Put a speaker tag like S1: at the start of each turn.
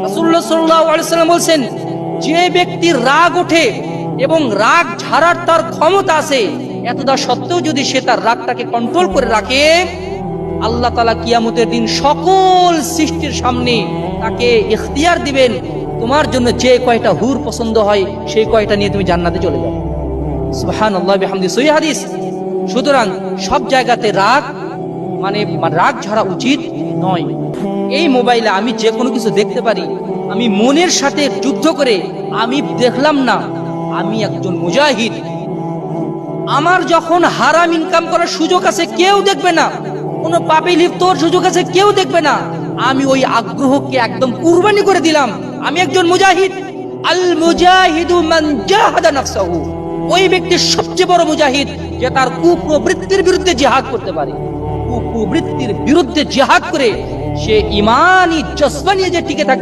S1: রাসূলুল্লাহ সাল্লাল্লাহু আলাইহি ওয়াসাল্লাম বলেন, যে ব্যক্তির রাগ ওঠে এবং রাগ ঝাড়ার তার ক্ষমতা আছে, এতটা সত্ত্বেও যদি সে তার রাগটাকে কন্ট্রোল করে রাখে, আল্লাহ তাআলা কিয়ামতের দিন সকল সৃষ্টির সামনে তাকে ইখতিয়ার দিবেন, তোমার জন্য যে কয়টা হুর পছন্দ হয় সেই কয়টা নিয়ে তুমি জান্নাতে চলে যাবে। সুবহানাল্লাহ বিহামদি, সহিহ হাদিস। সুতরাং সব জায়গাতে রাগ মানে রাগ ঝাড়া উচিত নয়। এই মোবাইলে আমি যে কোনো কিছু দেখতে পারি, আমি মনের সাথে যুদ্ধ করে আমি দেখলাম না, আমি একজন মুজাহিদ। আমার যখন হারাম ইনকাম করার সুযোগ আছে কেউ দেখবে না, কোনো পাপে লিপ্ত হওয়ার সুযোগ আছে কেউ দেখবে না, আমি ওই আগ্রহকে একদম কুরবানি করে দিলাম, আমি একজন মুজাহিদ। আল মুজাহিদু মান জাহাদা নাফসাহু, ওই ব্যক্তি সবচেয়ে বড় মুজাহিদ যে তার কুপ্রবৃত্তির বিরুদ্ধে জিহাদ করতে পারে। কুপ্রবৃত্তির বিরুদ্ধে জিহাদ করে সে ঈমানি জজবা নিয়ে যে টিকে থাকে।